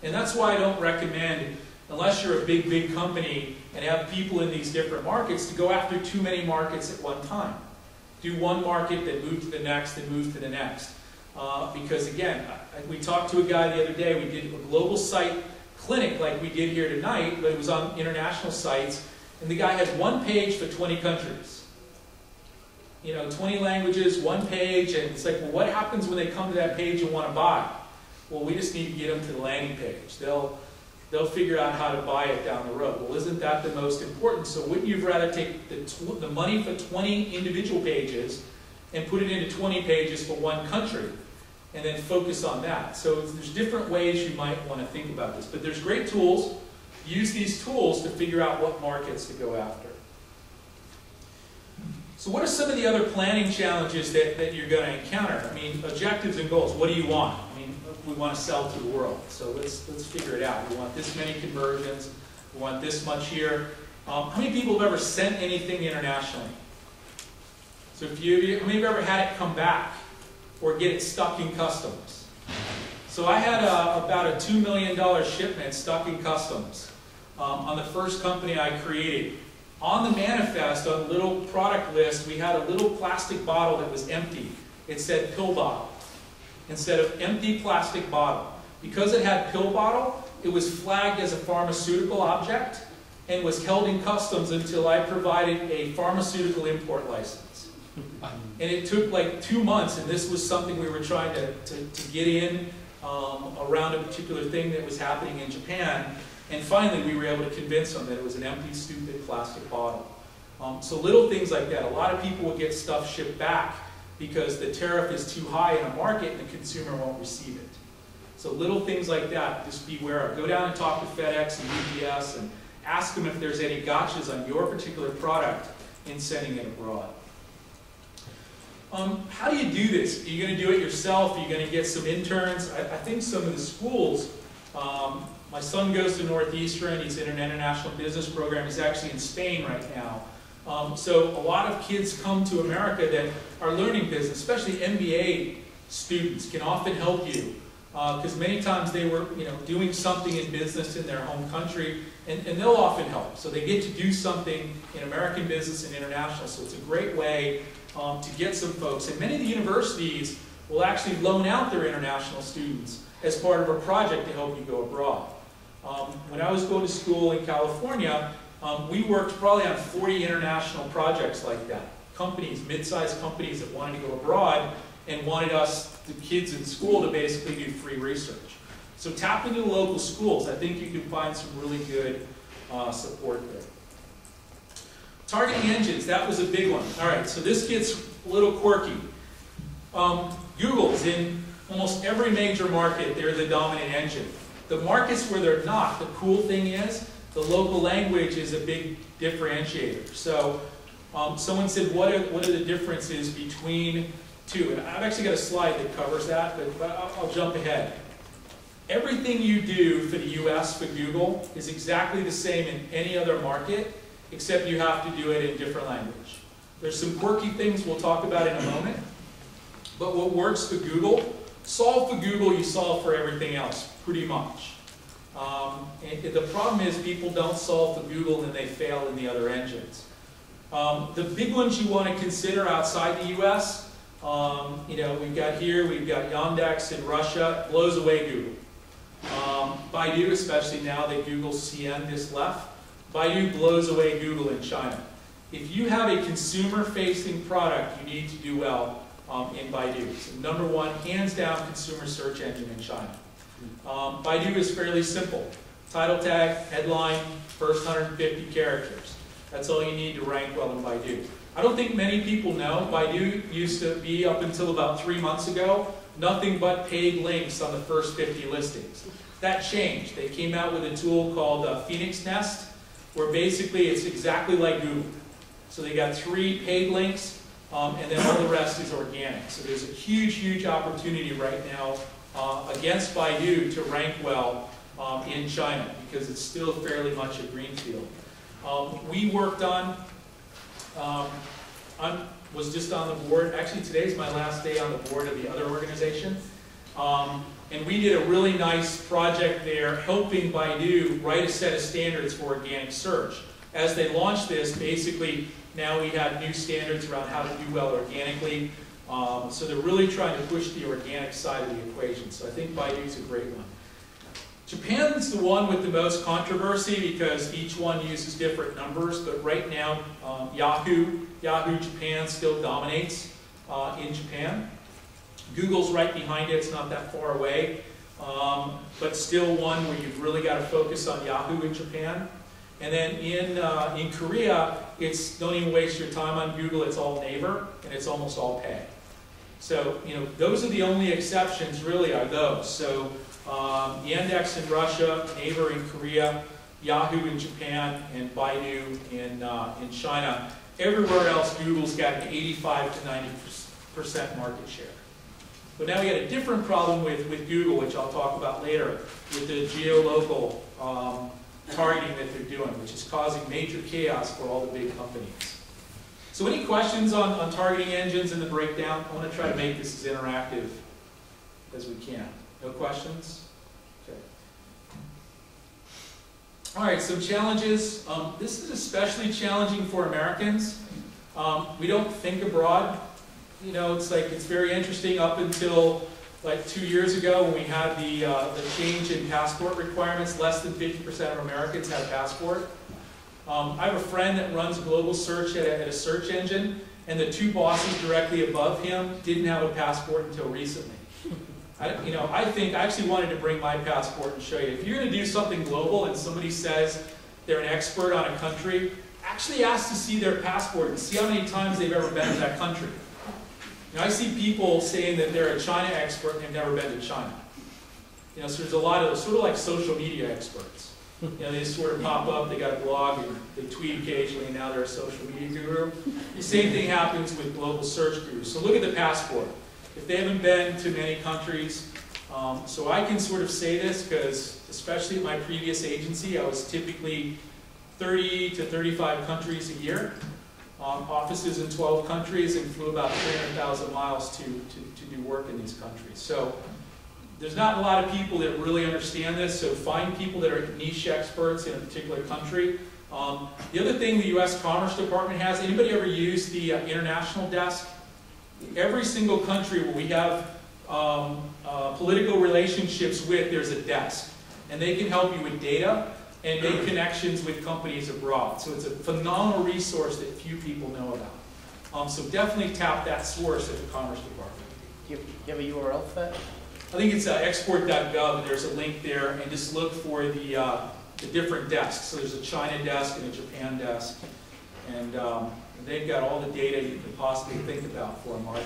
And that's why I don't recommend, unless you're a big company and have people in these different markets, to go after too many markets at one time. Do one market, then move to the next, then move to the next. Because again, we talked to a guy the other day, we did a global site clinic like we did here tonight, but it was on international sites, and the guy had one page for 20 countries. You know, 20 languages, one page, and it's like, well, what happens when they come to that page and want to buy? Well, we just need to get them to the landing page. They'll figure out how to buy it down the road. Well, isn't that the most important? So wouldn't you rather take the money for 20 individual pages and put it into 20 pages for one country and then focus on that? So there's different ways you might want to think about this. But there's great tools. Use these tools to figure out what markets to go after. So what are some of the other planning challenges that you're going to encounter? I mean, objectives and goals. What do you want? I mean, we want to sell to the world. So let's figure it out. We want this many conversions. We want this much here. How many people have ever sent anything internationally? So how many of you ever had it come back or get it stuck in customs? So I had about a $2 million shipment stuck in customs on the first company I created. On the manifest, on the little product list, we had a little plastic bottle that was empty. It said pill bottle instead of empty plastic bottle. Because it had pill bottle, it was flagged as a pharmaceutical object and was held in customs until I provided a pharmaceutical import license. And it took like 2 months, and this was something we were trying to get in around a particular thing that was happening in Japan. And finally, we were able to convince them that it was an empty, stupid plastic bottle. So little things like that. A lot of people will get stuff shipped back because the tariff is too high in a market and the consumer won't receive it. So little things like that, just be aware of. Go down and talk to FedEx and UPS and ask them if there's any gotchas on your particular product in sending it abroad. How do you do this? Are you going to do it yourself? Are you going to get some interns? I think some of the schools, my son goes to Northeastern, he's in an international business program, he's actually in Spain right now. So a lot of kids come to America that are learning business, especially MBA students can often help you. Because many times they were doing something in business in their home country, and they'll often help. So they get to do something in American business and international, so it's a great way to get some folks. And many of the universities will actually loan out their international students as part of a project to help you go abroad. When I was going to school in California, we worked probably on 40 international projects like that. Companies, mid-sized companies that wanted to go abroad and wanted us, the kids in school, to basically do free research. So tap into the local schools. I think you can find some really good support there. Targeting engines, that was a big one. All right, so this gets a little quirky. Google's in almost every major market, they're the dominant engine. The markets where they're not, the cool thing is, the local language is a big differentiator. So someone said, what are the differences between two? And I've actually got a slide that covers that, but I'll jump ahead. Everything you do for the US for Google is exactly the same in any other market, except you have to do it in different language. There's some quirky things we'll talk about in a moment, but what works for Google, solve for Google, you solve for everything else, pretty much. And the problem is people don't solve for Google and they fail in the other engines. The big ones you want to consider outside the US, we've got Yandex in Russia, it blows away Google. Baidu, especially now that Google CN just left, Baidu blows away Google in China. If you have a consumer-facing product, you need to do well in Baidu. So number one, hands down, consumer search engine in China. Baidu is fairly simple. Title tag, headline, first 150 characters. That's all you need to rank well in Baidu. I don't think many people know, Baidu used to be, up until about 3 months ago, nothing but paid links on the first 50 listings. That changed. They came out with a tool called Phoenix Nest, where basically it's exactly like Google. So they got 3 paid links, and then all the rest is organic. So there's a huge, huge opportunity right now against Baidu to rank well in China, because it's still fairly much a greenfield. We worked on, I was just on the board, actually today's my last day on the board of the other organization. And we did a really nice project there helping Baidu write a set of standards for organic search. As they launched this, basically now we have new standards around how to do well organically. So they're really trying to push the organic side of the equation. So I think Baidu's a great one. Japan's the one with the most controversy because each one uses different numbers, but right now Yahoo Japan still dominates in Japan. Google's right behind it, it's not that far away, but still one where you've really got to focus on Yahoo in Japan. And then in Korea, it's don't even waste your time on Google, it's all Naver, and it's almost all pay. So, those are the only exceptions really are those. So, Yandex in Russia, Naver in Korea, Yahoo in Japan, and Baidu in China. Everywhere else, Google's got an 85 to 90% market share. But now we got a different problem with Google, which I'll talk about later, with the geolocal targeting that they're doing, which is causing major chaos for all the big companies. So any questions on targeting engines and the breakdown? I want to try to make this as interactive as we can. No questions? Okay. All right, some challenges. This is especially challenging for Americans. We don't think abroad. It's very interesting up until like 2 years ago when we had the change in passport requirements. Less than 50% of Americans had a passport. I have a friend that runs global search at a search engine, and the two bosses directly above him didn't have a passport until recently. I actually wanted to bring my passport and show you. If you're going to do something global and somebody says they're an expert on a country, actually ask to see their passport and see how many times they've ever been to that country. I see people saying that they're a China expert and they've never been to China. So there's a lot of sort of like social media experts. They just sort of pop up, they got a blog, and they tweet occasionally, and now they're a social media guru. The same thing happens with global search gurus. So look at the passport. If they haven't been to many countries, so I can sort of say this because, especially at my previous agency, I was typically 30 to 35 countries a year. Offices in 12 countries, and flew about 300,000 miles to do work in these countries. So there's not a lot of people that really understand this, so find people that are niche experts in a particular country. The other thing the U.S. Commerce Department has, anybody ever used the international desk? Every single country where we have political relationships with, there's a desk. And they can help you with data and make connections with companies abroad. So it's a phenomenal resource that few people know about. So definitely tap that source at the Commerce Department. Do you have a URL for that? I think it's export.gov. There's a link there, and just look for the different desks. So there's a China desk and a Japan desk, and they've got all the data you can possibly think about for a market.